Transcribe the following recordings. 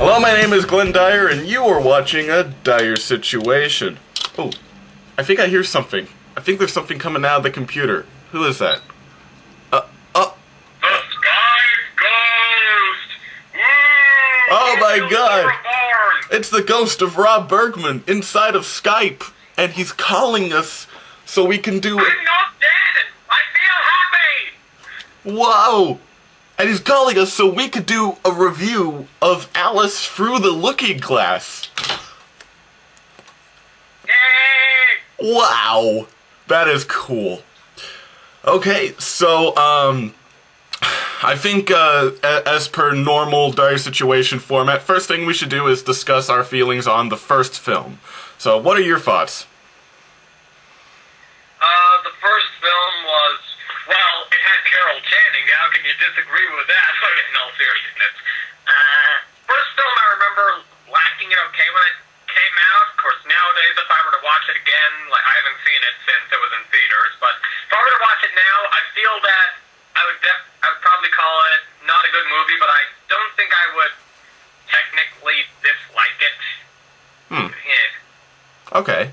Hello, my name is Glenn Dyer, and you are watching a Dyer-Situation. Oh, I think I hear something. I think there's something coming out of the computer. Who is that? The Sky Ghost! Woo! Oh my god! It's the ghost of Rob Bergman inside of Skype, and he's calling us so we can do it. I'm not dead! I feel happy! Wow! And he's calling us so we could do a review of Alice Through the Looking Glass. Yay! Wow! That is cool. Okay, so, I think, as per normal Dyer-Situation format, first thing we should do is discuss our feelings on the first film. So, what are your thoughts? The first film was, well, it had Carol Channing. How can you disagree with that? In all seriousness. First film I remember liking it okay when it came out. Of course, nowadays, if I were to watch it again, like, I haven't seen it since it was in theaters, but if I were to watch it now, I feel that I would probably call it not a good movie, but I don't think I would technically dislike it. Yeah. Okay.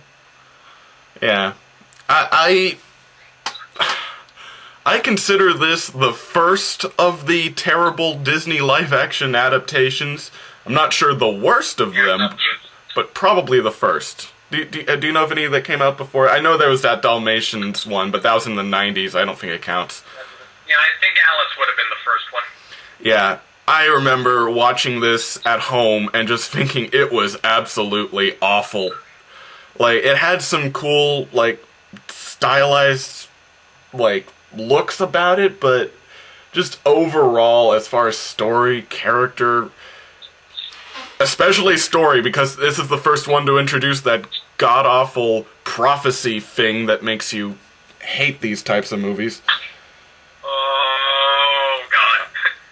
Yeah. I consider this the first of the terrible Disney live-action adaptations. I'm not sure the worst of them, but probably the first. Do you know of any that came out before? I know there was that Dalmatians one, but that was in the 90s. I don't think it counts. Yeah, I think Alice would have been the first one. Yeah, I remember watching this at home and just thinking it was absolutely awful. Like, it had some cool, like, stylized, like, looks about it, but just overall, as far as story, character, especially story, because this is the first one to introduce that god-awful prophecy thing that makes you hate these types of movies. Oh, God.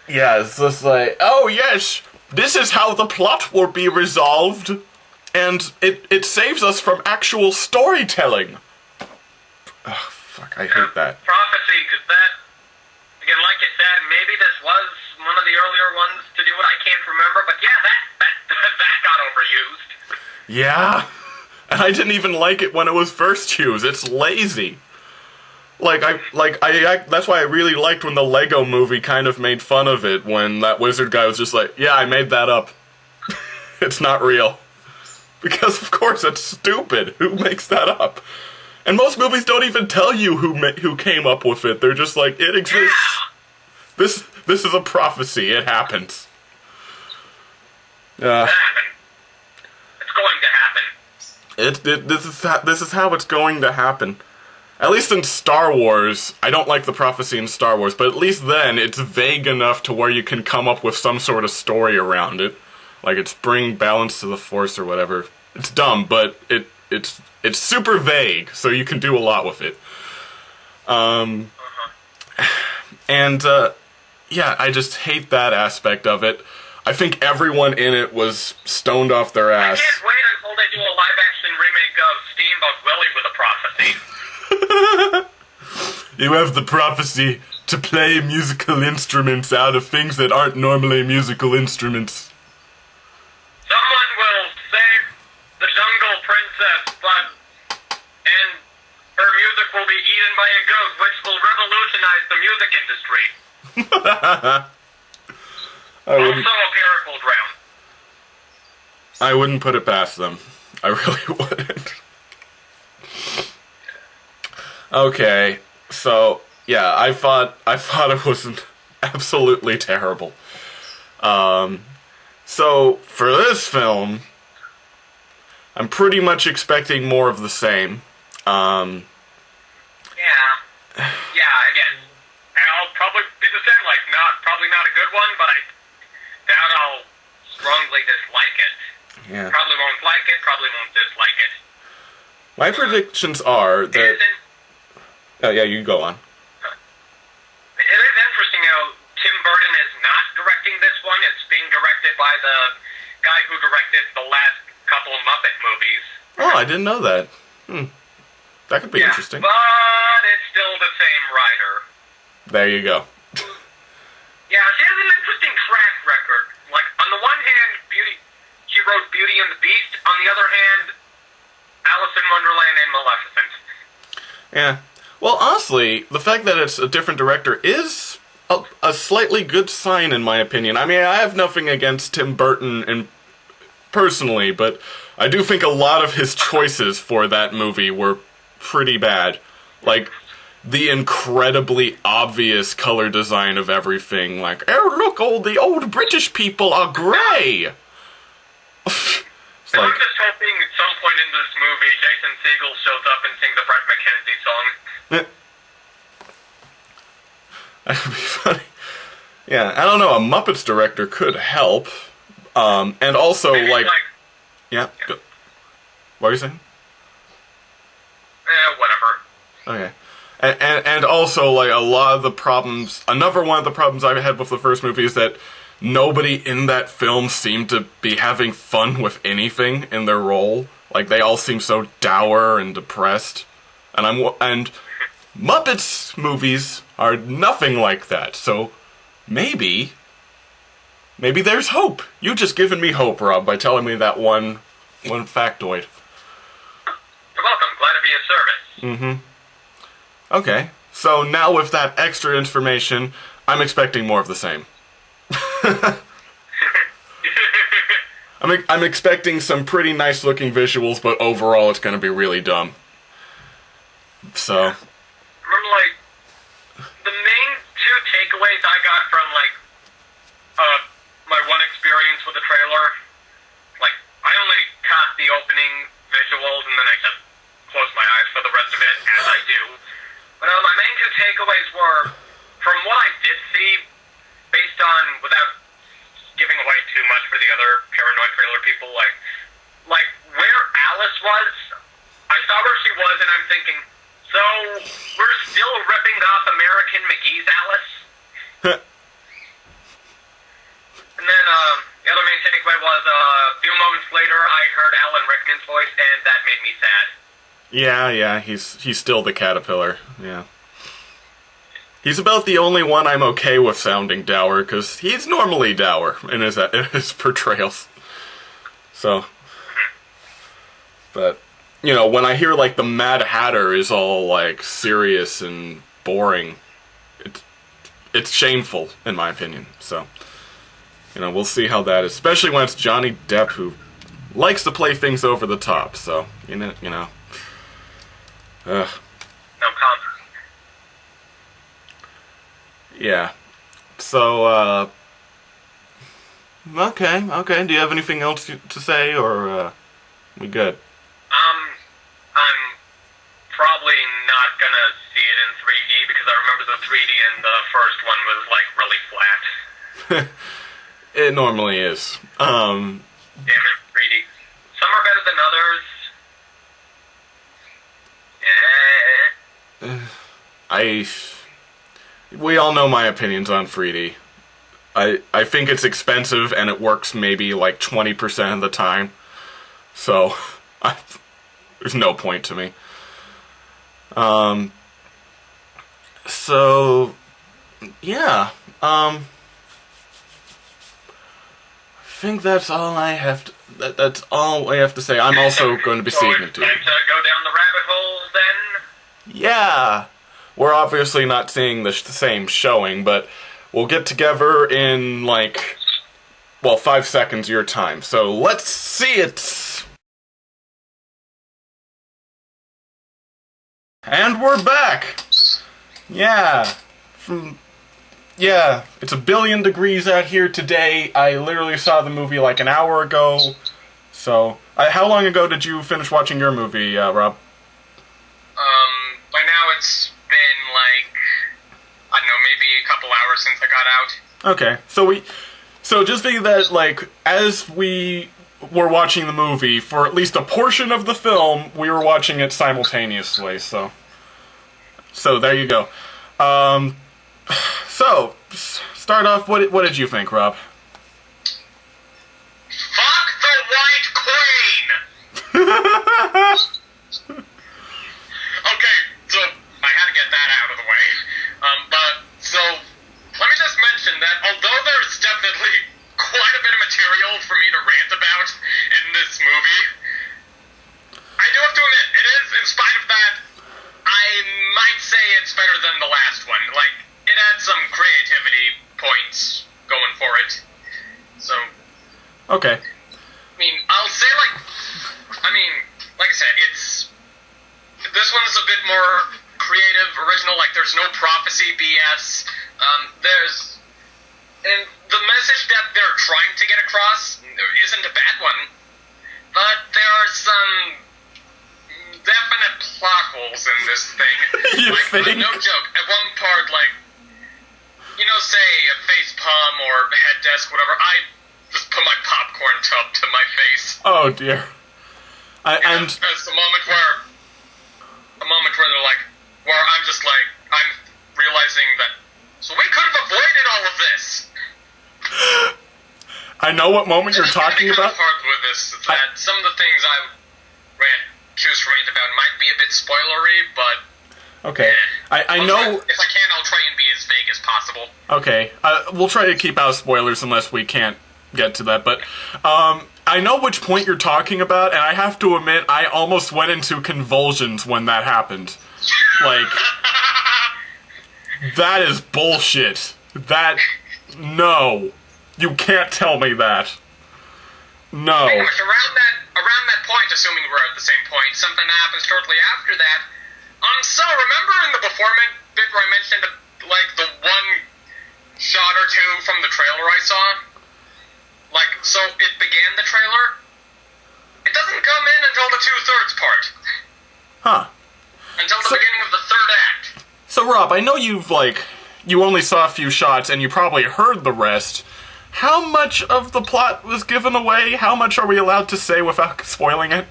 Yeah, it's just like, oh yes, this is how the plot will be resolved, and it saves us from actual storytelling. Ugh, fuck, I hate that. Prophecy, because that, again, like you said, maybe this was one of the earlier ones to do it. I can't remember, but yeah, that got overused. Yeah, and I didn't even like it when it was first used. It's lazy. That's why I really liked when the Lego Movie kind of made fun of it, when that wizard guy was just like, yeah, I made that up. It's not real. Because, of course, it's stupid. Who makes that up? And most movies don't even tell you who came up with it. They're just like, it exists. Yeah. This is a prophecy. It happens. It's going to happen. This is how it's going to happen. At least in Star Wars, I don't like the prophecy in Star Wars, but at least then it's vague enough to where you can come up with some sort of story around it. Like it's bring balance to the Force or whatever. It's dumb, but it's super vague, so you can do a lot with it. Yeah, I just hate that aspect of it. I think everyone in it was stoned off their ass. I can't wait until they do a live-action remake of Steamboat Willie with a prophecy. You have the prophecy to play musical instruments out of things that aren't normally musical instruments. Someone will save the Jungle Princess, and her music will be eaten by a goat, which will revolutionize the music industry. Also a miracle drown. I wouldn't put it past them. I really wouldn't. Okay, so yeah, I thought it was absolutely terrible. So for this film, I'm pretty much expecting more of the same. Yeah, again, I'll probably be the same. Like, probably not a good one, but I doubt I'll strongly dislike it. Yeah. Probably won't like it. Probably won't dislike it. My predictions are that. Oh yeah, you go on. It is interesting how Tim Burton is not directing this one. It's being directed by the guy who directed the last couple of Muppet movies. Oh, I didn't know that. That could be interesting. But it's still the same writer. There you go. Yeah, she has an interesting track record. Like, on the one hand, Beauty the other hand, Alice in Wonderland and Maleficent. Yeah. Well, honestly, the fact that it's a different director is a slightly good sign, in my opinion. I mean, I have nothing against Tim Burton personally, but I do think a lot of his choices for that movie were pretty bad. Like, the incredibly obvious color design of everything. Like, oh, look, all the old British people are grey! I'm just hoping at some point in this movie, Jason Segel shows up and sings a Brett McKenzie song. That would be funny. Yeah, I don't know, a Muppets director could help. And also, Maybe yeah. Go. What were you saying? Whatever. Okay. And also, like, a lot of the problems... Another one of the problems I had with the first movie is that nobody in that film seemed to be having fun with anything in their role. Like, they all seem so dour and depressed. And Muppets movies are nothing like that, so maybe there's hope. You just given me hope, Rob, by telling me that one factoid. You're welcome. Glad to be of service. Mm-hmm. Okay, so now with that extra information, I'm expecting more of the same. I'm expecting some pretty nice-looking visuals, but overall it's going to be really dumb. So... Remember, like, the main two takeaways I got from, like, my one experience with the trailer, like, I only caught the opening visuals and then I just closed my eyes for the rest of it, as I do. But my main two takeaways were, from what I did see, based on, without giving away too much for the other paranoid trailer people, like where Alice was, I saw where she was and I'm thinking, so we're still ripping off American McGee's Alice? And then the other main takeaway was a few moments later I heard Alan Rickman's voice and that made me sad. Yeah, he's still the caterpillar, yeah. He's about the only one I'm okay with sounding dour, because he's normally dour in his portrayals. So, but, you know, when I hear, like, the Mad Hatter is all, like, serious and boring, it's shameful, in my opinion. So, you know, we'll see how that is, especially when it's Johnny Depp, who likes to play things over the top, so, you know. No comment. Yeah. So, okay. Do you have anything else to say, or, we good? I'm probably not gonna see it in 3D, because I remember the 3D in the first one was, like, really flat. It normally is. Damn it, 3D. Some are better than others. We all know my opinions on 3D. I think it's expensive and it works maybe like 20% of the time. So, there's no point to me. So, yeah. I think that's all I have to... That's all I have to say. I'm also going to be seeing it too. Time to go down the rabbit hole, then? Yeah! We're obviously not seeing the same showing, but we'll get together in, like, well, 5 seconds your time. So let's see it! And we're back! Yeah. Yeah, it's 1 billion degrees out here today. I literally saw the movie like an hour ago. So, how long ago did you finish watching your movie, Rob? By now it's been like, I don't know, maybe a couple hours since I got out. Okay, so just think that, like, as we were watching the movie, for at least a portion of the film, we were watching it simultaneously, so there you go. So, start off, what did you think, Rob? Fuck the White Queen! Okay, so I had to get that out of the way. So let me just mention that although there's definitely quite a bit of material for me to rant about in this movie, Okay. I mean, I'll say, like I said, this one's a bit more creative, original, like, there's no prophecy BS, and the message that they're trying to get across isn't a bad one, but there are some definite plot holes in this thing. You think? No joke, at one part, like, say a face palm or head desk, whatever, I just put my popcorn tub to my face. Oh dear. And there's a moment where they're like, where I'm just like, I'm realizing that, so we could have avoided all of this. I know what moment you're talking about. Hard with this, that some of the things I choose to rant about might be a bit spoilery, but okay. I know. If I can, I'll try and be as vague as possible. Okay. We'll try to keep out spoilers unless we can't get to that, but I know which point you're talking about, and I have to admit, I almost went into convulsions when that happened. Like, that is bullshit. No. You can't tell me that. No. Anyways, around that point, assuming we're at the same point, something happens shortly after that. So remember in the before bit where I mentioned, like, the one shot or two from the trailer I saw? Like, so it began the trailer. It doesn't come in until the 2/3 part. Huh. Until the beginning of the third act. So, Rob, I know you only saw a few shots and you probably heard the rest. How much of the plot was given away? How much are we allowed to say without spoiling it?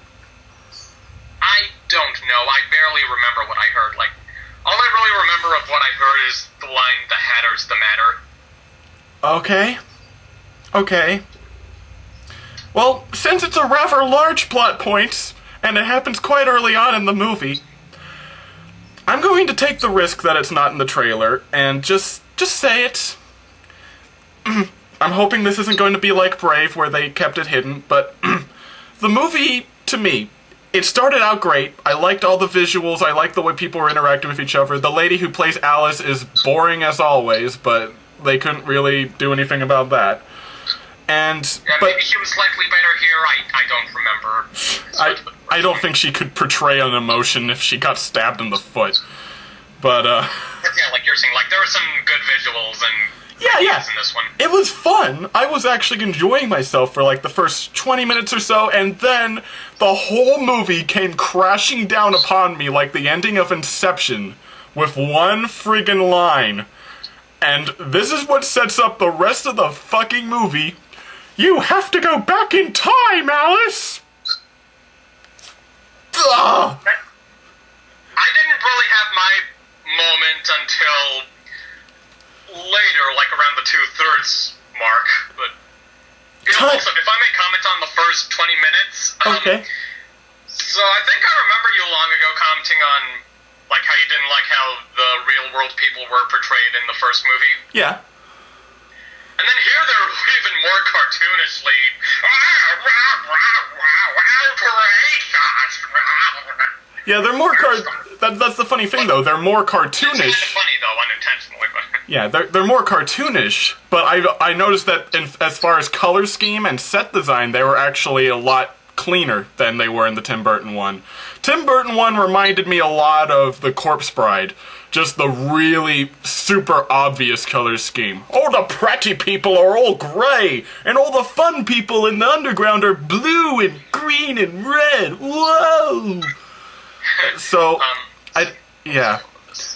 I don't know. I barely remember what I heard. Like, all I really remember of what I heard is the line, "The Hatter's the matter." Okay. Well, since it's a rather large plot point, and it happens quite early on in the movie, I'm going to take the risk that it's not in the trailer, and just say it. I'm hoping this isn't going to be like Brave, where they kept it hidden, but the movie, to me, it started out great. I liked all the visuals, I liked the way people were interacting with each other. The lady who plays Alice is boring as always, but they couldn't really do anything about that. But maybe she was slightly better here, I don't remember. I don't think she could portray an emotion if she got stabbed in the foot. But, yeah, like you're saying, like, there were some good visuals and yeah. in this one. It was fun. I was actually enjoying myself for, like, the first 20 minutes or so, and then the whole movie came crashing down upon me like the ending of Inception, with one friggin' line. And this is what sets up the rest of the fucking movie. You have to go back in time, Alice! Ugh. I didn't really have my moment until later, like around the 2/3 mark, but also, if I may comment on the first 20 minutes, okay. So I think I remember you long ago commenting on, like, how you didn't like how the real world people were portrayed in the first movie. Yeah. And then here they're even more cartoonishly, yeah, they're more that's the funny thing, though. They're more cartoonish. It's kind of funny, though, unintentionally. But yeah, they're more cartoonish, but I noticed that as far as color scheme and set design, they were actually a lot cleaner than they were in the Tim Burton one. Tim Burton one reminded me a lot of The Corpse Bride. Just the really super obvious color scheme. All the pretty people are all gray, and all the fun people in the underground are blue and green and red. Whoa! So,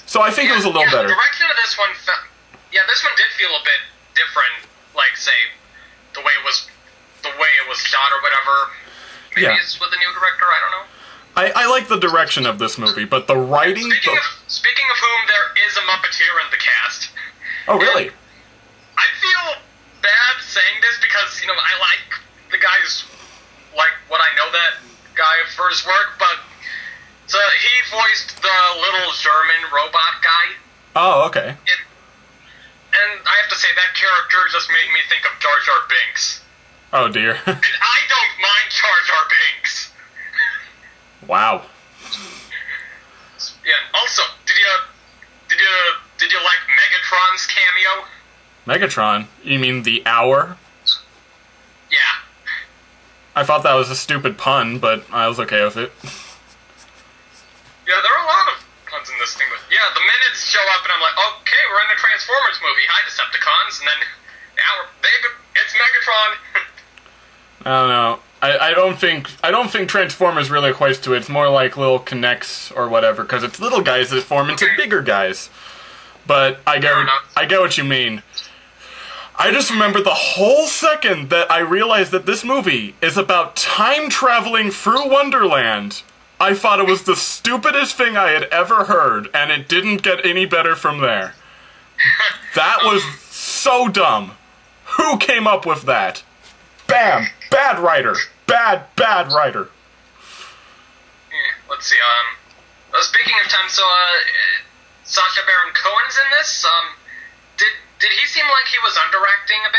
So I think it was a little better. The direction of this one, this one did feel a bit different. Like, say, the way it was shot or whatever. Maybe it's with a new director. I don't know. I like the direction of this movie, but the writing... Speaking of whom, there is a Muppeteer in the cast. Oh, really? I feel bad saying this because, I like the guy's, like, what I know that guy for his work, but he voiced the little German robot guy. Oh, okay. And I have to say, that character just made me think of Jar Jar Binks. Oh, dear. And I don't mind Jar Jar Binks. Wow. Yeah. Also, did you like Megatron's cameo? Megatron? You mean the Hour? Yeah. I thought that was a stupid pun, but I was okay with it. Yeah, there are a lot of puns in this thing. But yeah, the minutes show up and I'm like, okay, we're in the Transformers movie. Hi, Decepticons. And then now it's Megatron. I don't know. I don't think Transformers really equates to it. It's more like little connects or whatever, because it's little guys that form into bigger guys. But I get what you mean. I just remember the whole second that I realized that this movie is about time traveling through Wonderland. I thought it was the stupidest thing I had ever heard, and it didn't get any better from there. That was so dumb. Who came up with that? Bam! Bad writer. Bad writer. Let's see, speaking of time, Sacha Baron Cohen's in this, did he seem like he was underacting a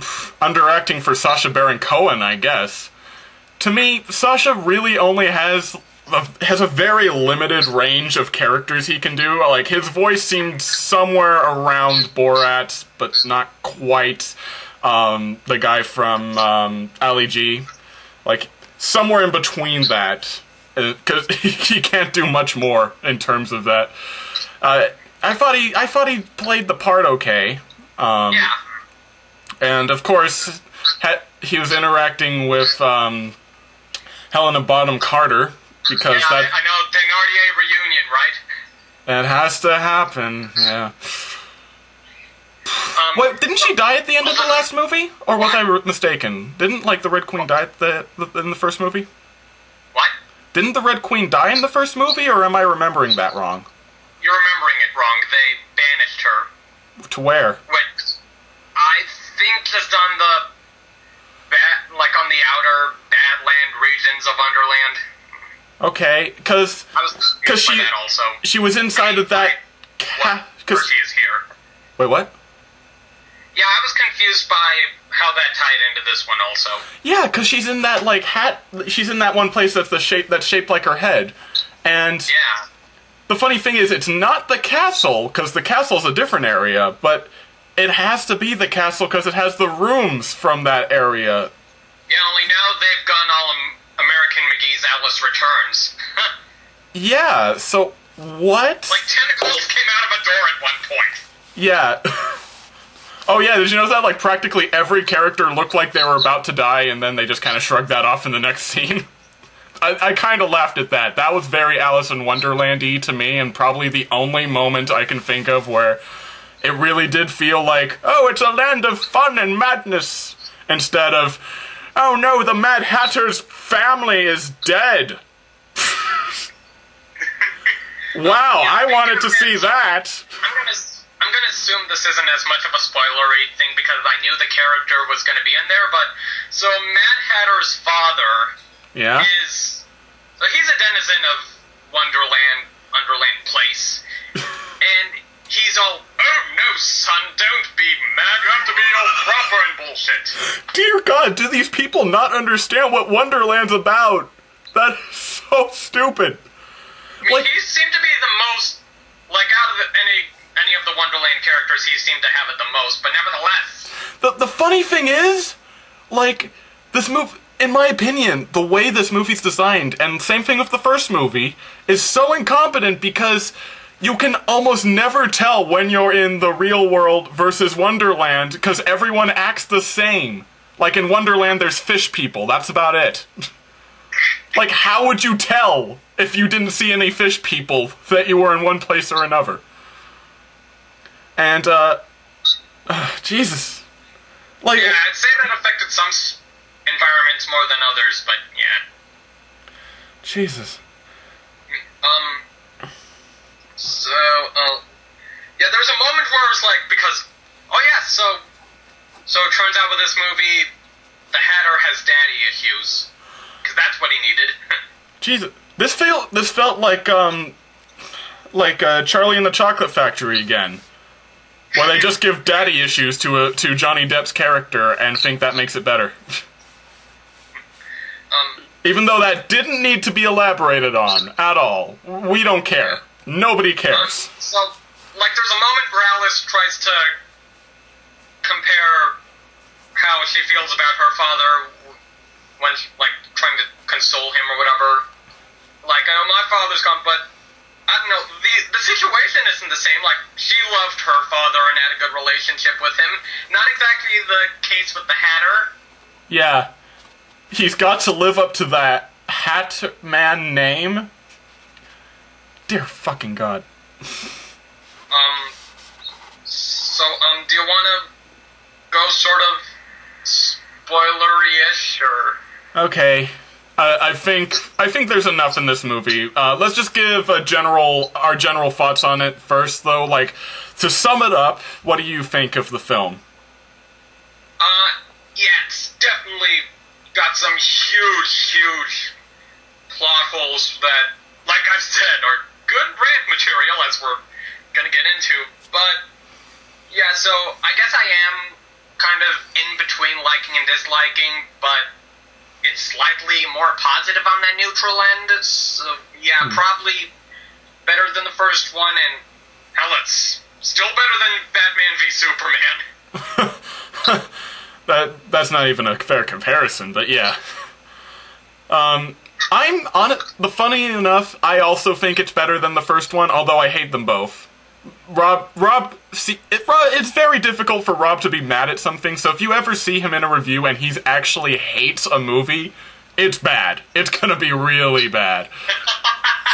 bit? Underacting for Sacha Baron Cohen, I guess. To me, Sacha really only has a very limited range of characters he can do. Like, his voice seemed somewhere around Borat, but not quite. The guy from Ali G. Like, somewhere in between that. Because he can't do much more in terms of that. I thought he played the part okay. Yeah. And of course, he was interacting with Helena Bonham Carter, because I know, Thenardier reunion, right? That has to happen. Yeah. Wait, didn't she die at the end of the last movie? Or was I mistaken? Didn't, like, the Red Queen die in the first movie? What? Didn't the Red Queen die in the first movie, or am I remembering that wrong? You're remembering it wrong. They banished her. To where? I think just on the on the outer Badland regions of Underland. Okay, because she was inside of that. Because she is here. Wait, what? Yeah, I was confused by how that tied into this one also. Yeah, because she's in that hat. She's in that one place that's shaped like her head, and yeah. The funny thing is, it's not the castle, because the castle's a different area, but it has to be the castle because it has the rooms from that area. Yeah, only now they've gone all American McGee's Alice Returns. Yeah, so what? Like tentacles came out of a door at one point. Yeah. Oh yeah, did you notice that? Like, practically every character looked like they were about to die, and then they just kind of shrugged that off in the next scene. I kind of laughed at that. That was very Alice in Wonderland-y to me, and probably the only moment I can think of where it really did feel like, oh, it's a land of fun and madness, instead of, oh no, the Mad Hatter's family is dead. Wow, yeah, I wanted to see that. I'm gonna assume this isn't as much of a spoilery thing because I knew the character was gonna be in there, but so Mad Hatter's father he's a denizen of Underland Place, and he's all, oh no son, don't be mad, you have to be all proper and bullshit. Dear God, do these people not understand what Wonderland's about? That's so stupid. I mean, he seemed to be the most, like, out of any of the Wonderland characters, he seemed to have it the most, but nevertheless. The funny thing is, like, this movie, in my opinion, the way this movie's designed, and same thing with the first movie, is so incompetent because you can almost never tell when you're in the real world versus Wonderland, because everyone acts the same. Like, in Wonderland, there's fish people, that's about it. Like, how would you tell if you didn't see any fish people that you were in one place or another? And, Jesus. Like, yeah, I'd say that affected some environments more than others, but yeah. Jesus. Yeah, there was a moment where it was like, because, oh yeah, so it turns out with this movie, the Hatter has daddy issues. Because that's what he needed. Jesus. This felt like Charlie and the Chocolate Factory again. Where they just give daddy issues to Johnny Depp's character and think that makes it better. Even though that didn't need to be elaborated on at all. We don't care. Nobody cares. So, like, there's a moment where Alice tries to compare how how she feels about her father when, like, trying to console him or whatever. Like, I know my father's gone, but I don't know, the situation isn't the same. Like, she loved her father and had a good relationship with him. Not exactly the case with the Hatter. Yeah. He's got to live up to that Hat Man name. Dear fucking God. Do you want to go sort of spoilery-ish, or... Okay. I think there's enough in this movie. Let's just give our general thoughts on it first, though. Like, to sum it up, what do you think of the film? Yeah, it's definitely got some huge plot holes that, like I've said, are good rant material, as we're gonna get into. But, yeah, so I guess I am kind of in between liking and disliking, but it's slightly more positive on that neutral end. So, yeah, probably better than the first one, and hell, it's still better than Batman v Superman. That's not even a fair comparison, but yeah. I'm on it. Funny enough, I also think it's better than the first one, although I hate them both. It's very difficult for Rob to be mad at something, so if you ever see him in a review and he's actually hates a movie, it's bad. It's gonna be really bad.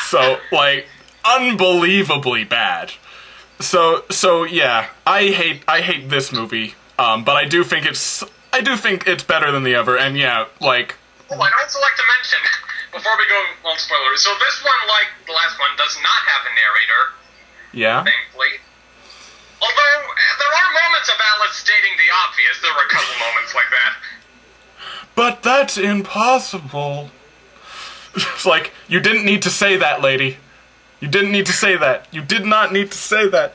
So, like, unbelievably bad. So yeah, I hate this movie, but I do think it's better than the other, and yeah, like... Oh, I'd also like to mention, before we go on spoilers, so this one, like the last one, does not have a narrator. Yeah? Thankfully. Although, there are moments of Alice stating the obvious. There were a couple moments like that. But that's impossible. It's like, you didn't need to say that, lady. You didn't need to say that. You did not need to say that.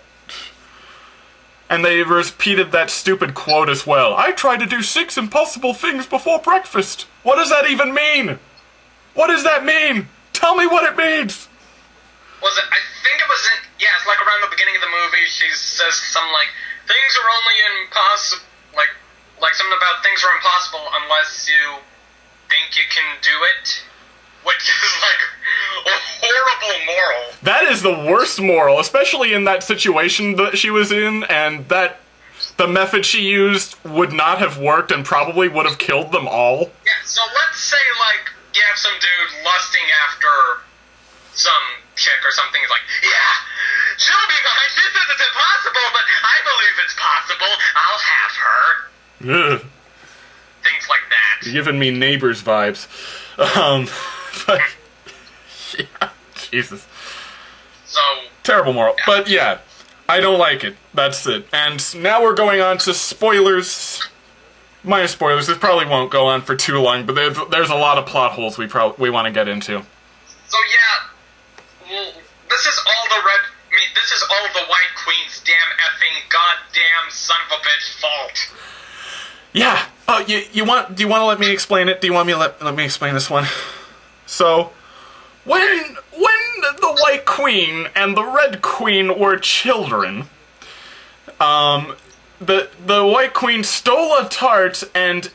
And they repeated that stupid quote as well. I tried to do 6 impossible things before breakfast. What does that even mean? What does that mean? Tell me what it means. Was it? I think it was in... Yeah, it's like around the beginning of the movie, she says something like, things are only impossible... Like something about things are impossible unless you think you can do it. Which is like a horrible moral. That is the worst moral, especially in that situation that she was in, and that the method she used would not have worked and probably would have killed them all. Yeah, so let's say, like, you have some dude lusting after some chick or something. He's like, yeah, she'll be fine. She says it's impossible, but I believe it's possible. I'll have her. Ugh. Things like that. You're giving me Neighbors vibes. But, yeah, Jesus. So... Terrible moral. Yeah. But, yeah, I don't like it. That's it. And now we're going on to spoilers. Minor spoilers. This probably won't go on for too long, but there's a lot of plot holes we want to get into. So, yeah, well, this is all the White Queen's damn effing goddamn son of a bitch fault. Yeah. Oh, do you want to let me explain it? Do you want me to let me explain this one? So, when the White Queen and the Red Queen were children, the White Queen stole a tart and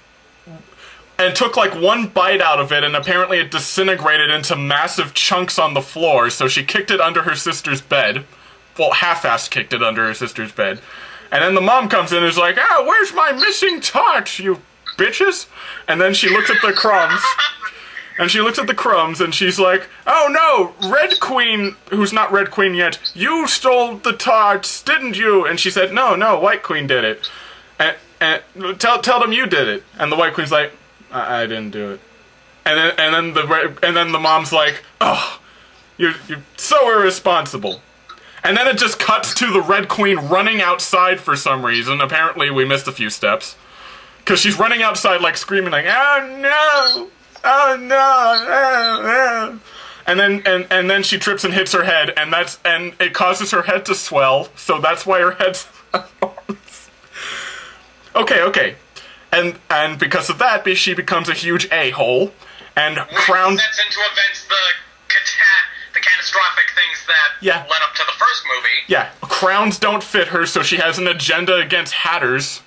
took like one bite out of it, and apparently it disintegrated into massive chunks on the floor, so she kicked it under her sister's bed. Well, half-assed kicked it under her sister's bed. And then the mom comes in and is like, ah, where's my missing tart, you bitches? And then she looks at the crumbs. And she's like, oh no, Red Queen, who's not Red Queen yet, you stole the tarts, didn't you? And she said, no, White Queen did it. And tell them you did it. And the White Queen's like, I didn't do it. And then the mom's like, oh, you're so irresponsible. And then it just cuts to the Red Queen running outside for some reason. Apparently we missed a few steps. Because she's running outside like screaming like, oh no! Oh no! And then she trips and hits her head, and it causes her head to swell, so that's why her head swells. Okay. And because of that, she becomes a huge a-hole, and crowned... Which sets into events the catastrophic things that led up to the first movie. Yeah, crowns don't fit her, so she has an agenda against hatters.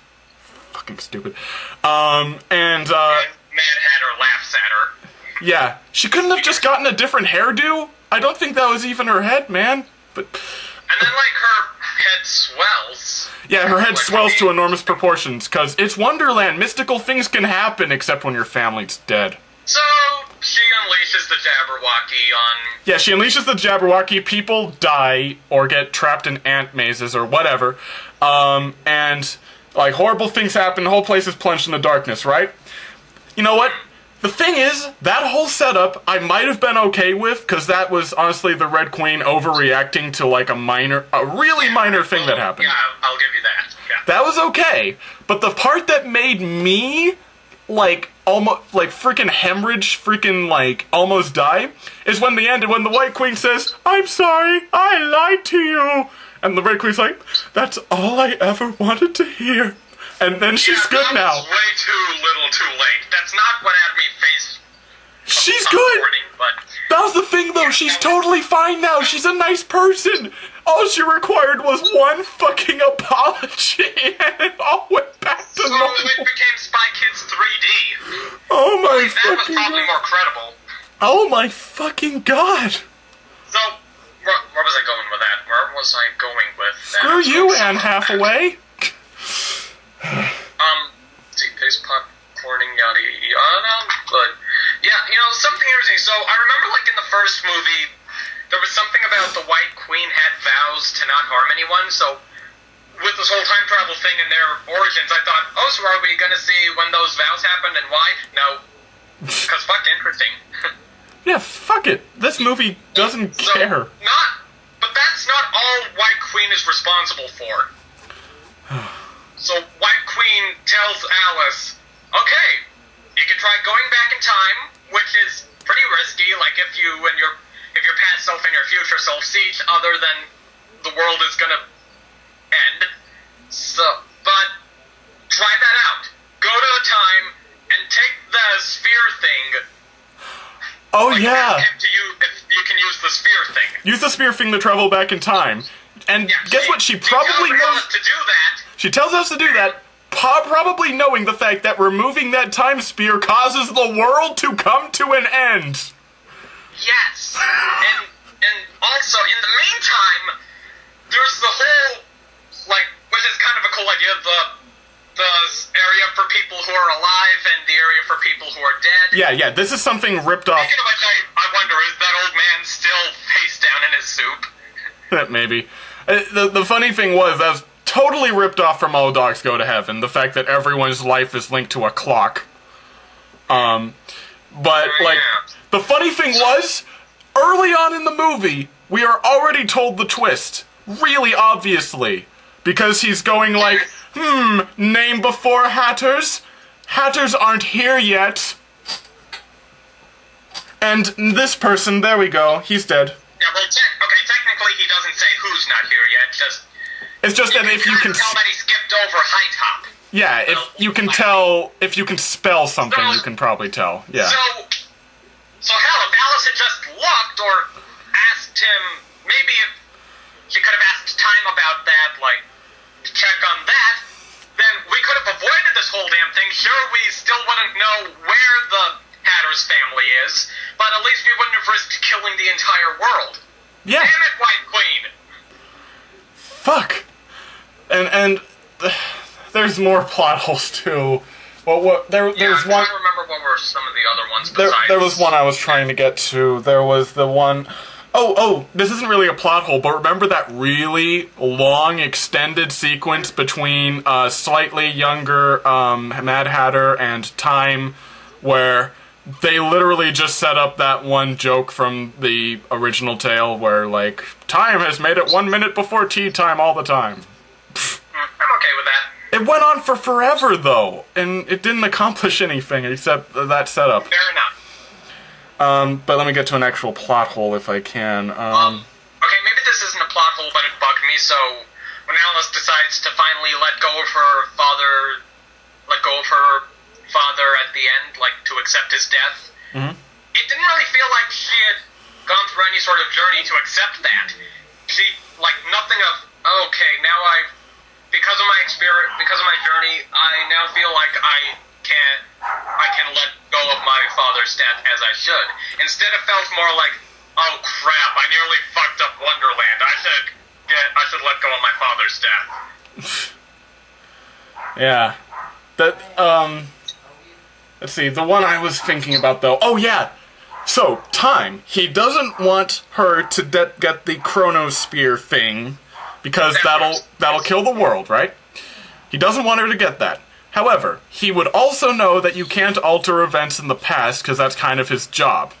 fucking stupid. Mad Hatter laughs at her. Yeah, she couldn't have just gotten a different hairdo? I don't think that was even her head, man. But and then, like, her head swells. Yeah, her head swells to enormous proportions, because it's Wonderland. Mystical things can happen, except when your family's dead. So, she unleashes the Jabberwocky on... Yeah, she unleashes the Jabberwocky, people die, or get trapped in ant mazes, or whatever. And, like, horrible things happen, the whole place is plunged in the darkness, right? You know what? The thing is, that whole setup, I might have been okay with, because that was, honestly, the Red Queen overreacting to, like, a really minor thing that happened. Yeah, I'll give you that. Yeah. That was okay, but the part that made me, like, almost, like, freaking hemorrhage, freaking, like, almost die, is when the White Queen says, "I'm sorry, I lied to you." And the Red Queen's like, "That's all I ever wanted to hear." And then she's good now. That was way too little too late. That's not what had me face. She's good! But That was the thing, though. She's totally fine now. She's a nice person. All she required was one fucking apology, and it all went back to normal. So it became Spy Kids 3D. Oh my That was fucking probably god. more credible. Oh my fucking god. So, where was I going with that? Where was I going with that? Screw you, Anne Hathaway. Face popcorning, yada yada. But yeah, something interesting. So I remember, like, in the first movie, there was something about the White Queen had vows to not harm anyone. So with this whole time travel thing and their origins, I thought, oh, so are we gonna see when those vows happened and why? No, because fuck, interesting. Yeah, fuck it. This movie doesn't care. But that's not all White Queen is responsible for. So White Queen tells Alice, okay, you can try going back in time, which is pretty risky, like if your past self and your future self see each other, then the world is gonna end. So, but try that out. Go to a time and take the sphere thing. Oh, like, yeah. if you can use the sphere thing. Use the spear thing to travel back in time. And guess what? She probably knows to do that. She tells us to do that, probably knowing the fact that removing that time spear causes the world to come to an end. Yes. and also, in the meantime, there's the whole, like, which is kind of a cool idea, the area for people who are alive and the area for people who are dead. Yeah, this is something ripped off. Speaking of which, I wonder, is that old man still face down in his soup? Maybe. The funny thing was, that was totally ripped off from All Dogs Go to Heaven, the fact that everyone's life is linked to a clock. But, like, the funny thing was, early on in the movie, we are already told the twist. Really obviously. Because he's going like, name before Hatters? Hatters aren't here yet. And this person, there we go, he's dead. Yeah, well, technically he doesn't say who's not here yet, It's just that if you can tell that he skipped over High Top. Yeah, if you can spell something, you can probably tell. Yeah. So hell, if Alice had just looked or asked him, maybe if she could have asked Time about that, like, to check on that, then we could have avoided this whole damn thing. Sure, we still wouldn't know where the Hatter's family is, but at least we wouldn't have risked killing the entire world. Yeah. Damn it, White Queen! Fuck. And there's more plot holes too. Well, there's one. I can't remember what were some of the other ones besides. There was one I was trying to get to. There was the one. Oh, this isn't really a plot hole, but remember that really long extended sequence between slightly younger Mad Hatter and Time, where they literally just set up that one joke from the original tale where, like, Time has made it 1 minute before tea time all the time. I'm okay with that. It went on for forever, though, and it didn't accomplish anything except that setup. Fair enough. But let me get to an actual plot hole if I can. Okay, maybe this isn't a plot hole, but it bugged me, so when Alice decides to finally let go of her father at the end, like, to accept his death, it didn't really feel like she had gone through any sort of journey to accept that. She, like, nothing of, okay, now because of my experience, because of my journey, I now feel like I can let go of my father's death as I should. Instead, it felt more like, oh crap, I nearly fucked up Wonderland. I should let go of my father's death. Yeah. Let's see, the one I was thinking about, though... Oh, yeah! So, time. He doesn't want her to get the chronosphere thing, because that'll kill the world, right? He doesn't want her to get that. However, he would also know that you can't alter events in the past, because that's kind of his job.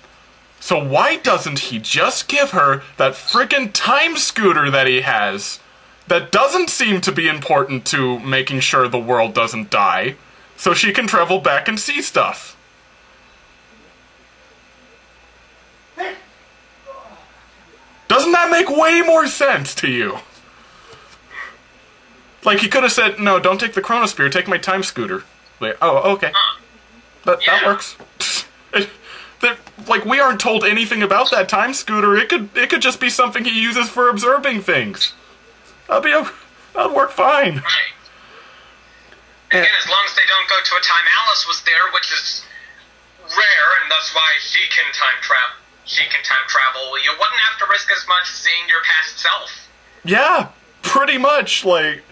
So why doesn't he just give her that frickin' time scooter that he has, that doesn't seem to be important to making sure the world doesn't die, so she can travel back and see stuff? Doesn't that make way more sense to you? Like, he could have said, no, don't take the chronosphere, take my time scooter. Like, oh, okay. That works. Like, we aren't told anything about that time scooter. It could just be something he uses for observing things. That'd work fine. Right. Again, as long as they don't go to a time Alice was there, which is rare, and that's why she can time travel. You wouldn't have to risk as much seeing your past self. Yeah, pretty much. Like,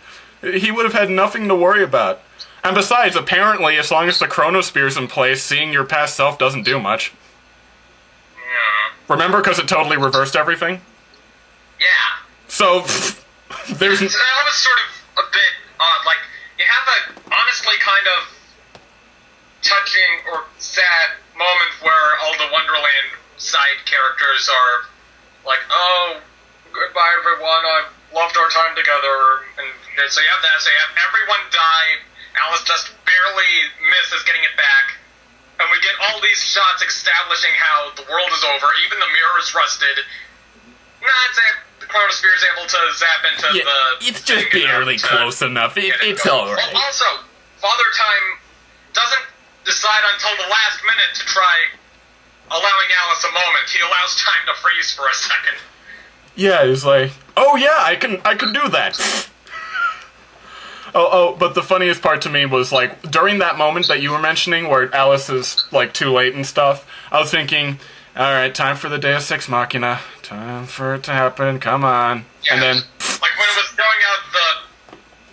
he would have had nothing to worry about. And besides, apparently, as long as the chronosphere's in place, seeing your past self doesn't do much. Yeah. Remember, because it totally reversed everything? Yeah. So, there's... So that was sort of a bit odd. Like, you have a honestly kind of touching or sad moment where all the Wonderland side characters are like, oh, goodbye everyone, I've loved our time together, and so you have that, so you have everyone die, Alice just barely misses getting it back, and we get all these shots establishing how the world is over, even the mirror is rusted. The chronosphere is able to zap into it's just barely close enough. It's alright. Well, also, Father Time doesn't decide until the last minute to try allowing Alice a moment. He allows time to freeze for a second. Yeah, he's like, oh yeah, I can do that. But the funniest part to me was, like, during that moment that you were mentioning where Alice is, like, too late and stuff, I was thinking, alright, time for the Deus Ex Machina. Time for it to happen, come on. Yeah. And then... Like, when it was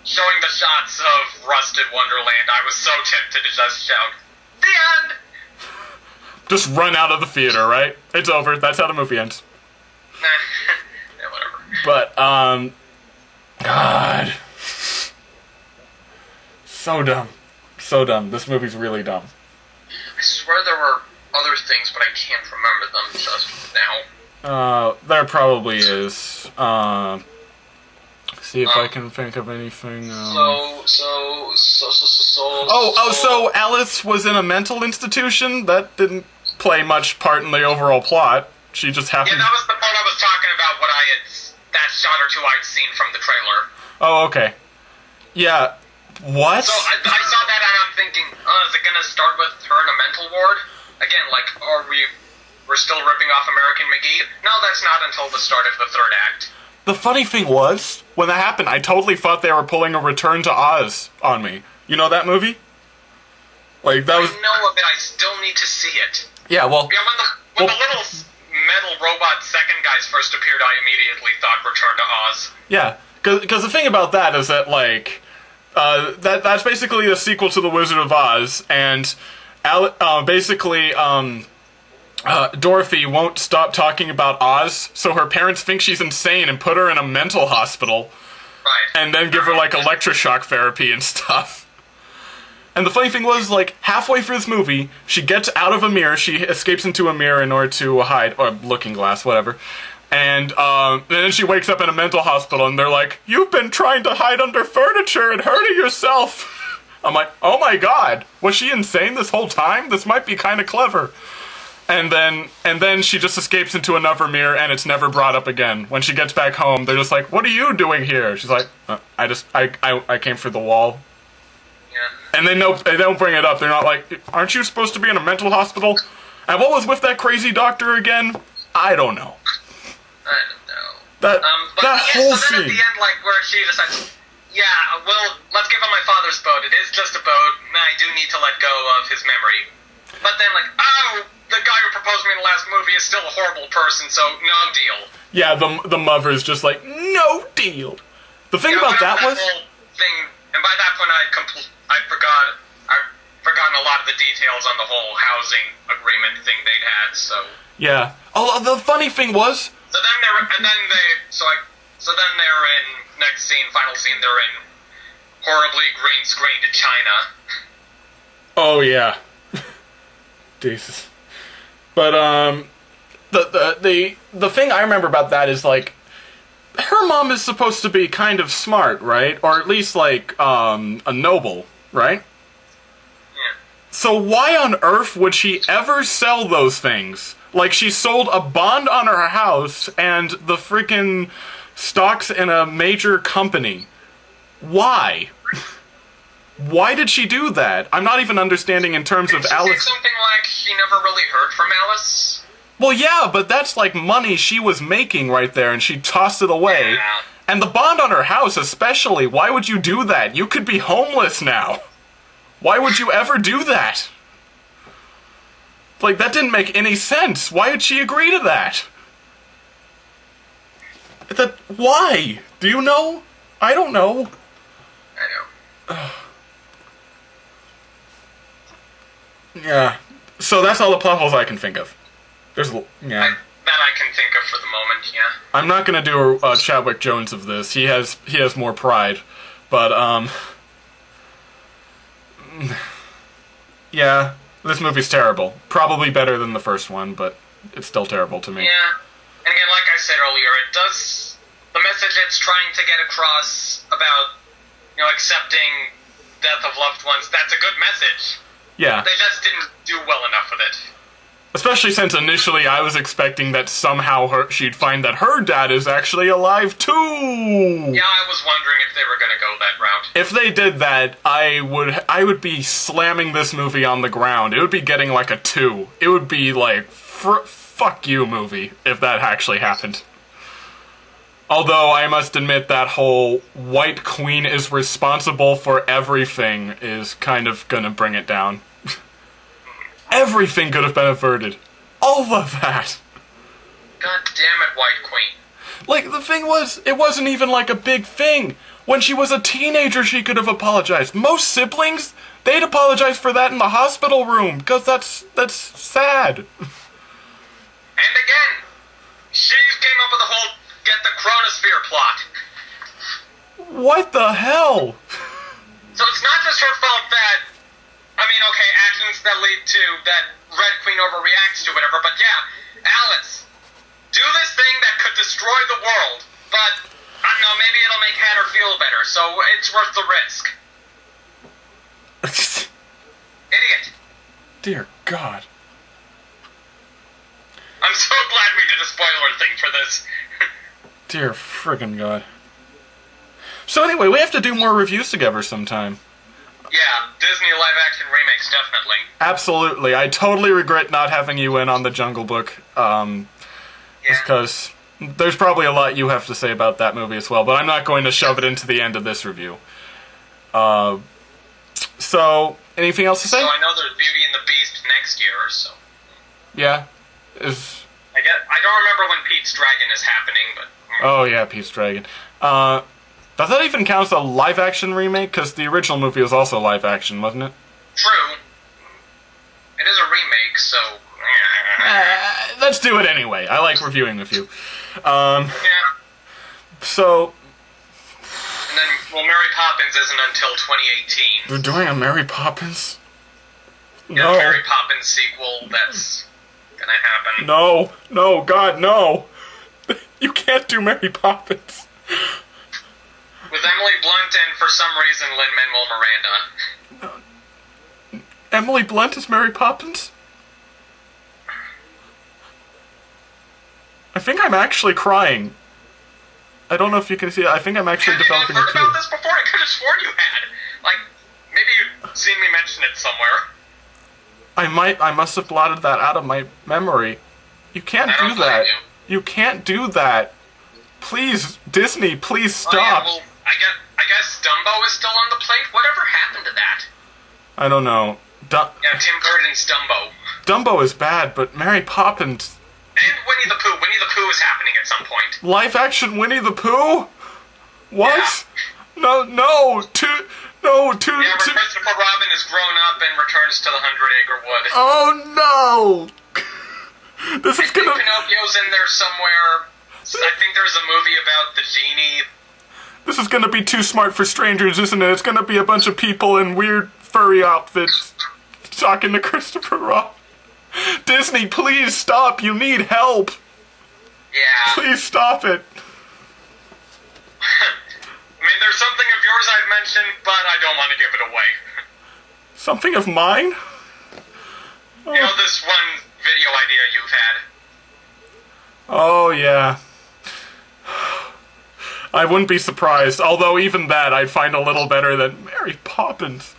showing the shots of rusted Wonderland, I was so tempted to just shout, the end! Just run out of the theater, right? It's over, that's how the movie ends. Yeah, whatever. But, God... So dumb. So dumb. This movie's really dumb. I swear there were other things, but I can't remember them just now. There probably is. See if I can think of anything. So Alice was in a mental institution? That didn't play much part in the overall plot. She just happened... Yeah, that was the part I was talking about, that shot or two I'd seen from the trailer. Oh, okay. Yeah. What? So I saw that and I'm thinking, is it gonna start with her in a mental ward? Again, like, we're still ripping off American McGee? No, that's not until the start of the third act. The funny thing was, when that happened, I totally thought they were pulling a Return to Oz on me. You know that movie? Like, that was... I know of it, I still need to see it. Yeah, well... Yeah, when the little metal robot second guys first appeared, I immediately thought Return to Oz. Yeah, because the thing about that is that, like... that's basically a sequel to The Wizard of Oz, and Dorothy won't stop talking about Oz, so her parents think she's insane and put her in a mental hospital. Right. And then give her, like, electroshock therapy and stuff. And the funny thing was, like, halfway through this movie, she gets out of a mirror, she escapes into a mirror in order to hide, or looking glass, whatever. And then she wakes up in a mental hospital, and they're like, you've been trying to hide under furniture and hurting yourself. I'm like, oh my god, was she insane this whole time? This might be kind of clever. And then she just escapes into another mirror, and it's never brought up again. When she gets back home, they're just like, what are you doing here? She's like, I came through the wall. Yeah. And they don't bring it up. They're not like, aren't you supposed to be in a mental hospital? And what was with that crazy doctor again? I don't know. I don't know. That whole so then scene. at the end, like, where she decides, Yeah, well, let's give him my father's boat. It is just a boat. I do need to let go of his memory. But then, like, oh, the guy who proposed to me in the last movie is still a horrible person, so no deal. Yeah, the mother's just like, no deal. The thing about that was... whole thing, and by that point I'd forgotten a lot of the details on the whole housing agreement thing they'd had, so... Yeah. Oh, the funny thing was... So then they're in, next scene, final scene, they're in horribly green screened China. Oh, yeah. Jesus. But, the thing I remember about that is, like, her mom is supposed to be kind of smart, right? Or at least, like, a noble, right? Yeah. So why on earth would she ever sell those things? Like, she sold a bond on her house and the freaking stocks in a major company. Why? Why did she do that? I'm not even understanding in terms of Alice. Did she say something like she never really heard from Alice? Well, yeah, but that's like money she was making right there, and she tossed it away. Yeah. And the bond on her house especially, why would you do that? You could be homeless now. Why would you ever do that? Like, that didn't make any sense. Why did she agree to that? Why? Do you know? I don't know. I know. Yeah. So that's all the plot holes I can think of. There's, yeah. That I can think of for the moment, yeah. I'm not gonna do a Chadwick Jones of this. He has more pride, but yeah, this movie's terrible. Probably better than the first one, but it's still terrible to me. Yeah, and again, like I said earlier, it does the message it's trying to get across about accepting death of loved ones. That's a good message. Yeah. They just didn't do well enough with it. Especially since initially I was expecting that somehow she'd find that her dad is actually alive too! Yeah, I was wondering if they were gonna go that route. If they did that, I would be slamming this movie on the ground. It would be getting like a 2. It would be like, fuck you movie, if that actually happened. Although, I must admit that whole White Queen is responsible for everything is kind of gonna bring it down. Everything could have been averted. All of that. God damn it, White Queen. Like, the thing was, it wasn't even like a big thing. When she was a teenager, she could have apologized. Most siblings, they'd apologize for that in the hospital room, because that's sad. And again, she came up with the whole get the chronosphere plot. What the hell? So it's not just her fault that, okay, actions that lead to that Red Queen overreacts to whatever, but yeah, Alice, do this thing that could destroy the world, but, I don't know, maybe it'll make Hatter feel better, so it's worth the risk. Idiot. Dear God. I'm so glad we did a spoiler thing for this. Dear friggin' God. So anyway, we have to do more reviews together sometime. Yeah, Disney live-action remakes, definitely. Absolutely. I totally regret not having you in on the Jungle Book, because there's probably a lot you have to say about that movie as well, but I'm not going to shove it into the end of this review. So, anything else to say? So I know there's Beauty and the Beast next year, so... Yeah. I don't remember when Pete's Dragon is happening, but... Oh yeah, Pete's Dragon. Does that even count as a live-action remake? Because the original movie was also live-action, wasn't it? True. It is a remake, so... Let's do it anyway. I like reviewing with you. Yeah. So... And then, well, Mary Poppins isn't until 2018. We're doing a Mary Poppins? Yeah, No. Mary Poppins sequel, that's gonna happen. No, God, no! You can't do Mary Poppins. With Emily Blunt and, for some reason, Lin-Manuel Miranda. Emily Blunt is Mary Poppins? I think I'm actually crying. I don't know if you can see it. I think I'm actually developing a Have you tear. heard about this before? I could have sworn you had. Like, maybe you've seen me mention it somewhere. I must have blotted that out of my memory. You can't I do don't blame that. you. You can't do that. Please, Disney, please stop. Oh, yeah, well, I guess Dumbo is still on the plate? Whatever happened to that? I don't know. Yeah, Tim Burton's Dumbo. Dumbo is bad, but Mary Poppins... And Winnie the Pooh. Winnie the Pooh is happening at some point. Live-action Winnie the Pooh? What? Yeah. No. Yeah, where Christopher Robin is grown up and returns to the 100-Acre Wood. Oh, no! This is gonna... Pinocchio's in there somewhere. I think there's a movie about the genie. This is gonna be too smart for strangers, isn't it? It's gonna be a bunch of people in weird furry outfits talking to Christopher Robin. Disney, please stop! You need help! Yeah. Please stop it! I mean, there's something of yours I've mentioned, but I don't want to give it away. Something of mine? You know, this one video idea you've had. Oh, yeah. I wouldn't be surprised, although even that I'd find a little better than Mary Poppins.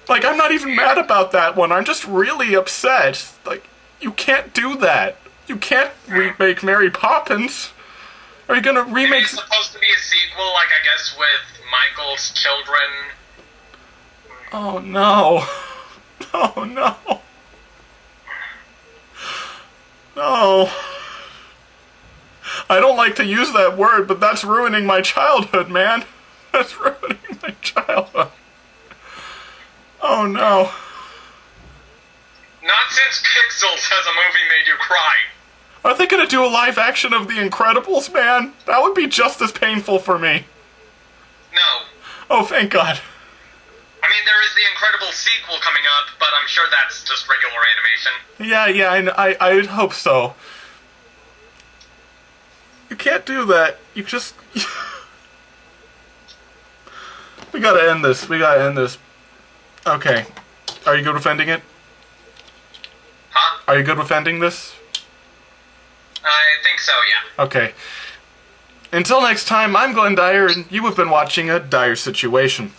Like, I'm not even mad about that one, I'm just really upset. Like, you can't do that. You can't remake Mary Poppins. Are you gonna remake... It's supposed to be a sequel, like, I guess, with Michael's children. Oh, no. Oh, no. No. I don't like to use that word, but that's ruining my childhood, man. That's ruining my childhood. Oh, no. Not since Pixels has a movie made you cry. Are they gonna do a live action of The Incredibles, man? That would be just as painful for me. No. Oh, thank God. I mean, there is the Incredibles sequel coming up, but I'm sure that's just regular animation. Yeah, I would hope so. You can't do that. You just... We gotta end this. Okay. Are you good with ending it? Huh? Are you good with ending this? I think so, yeah. Okay. Until next time, I'm Glenn Dyer, and you have been watching a Dyer-Situation.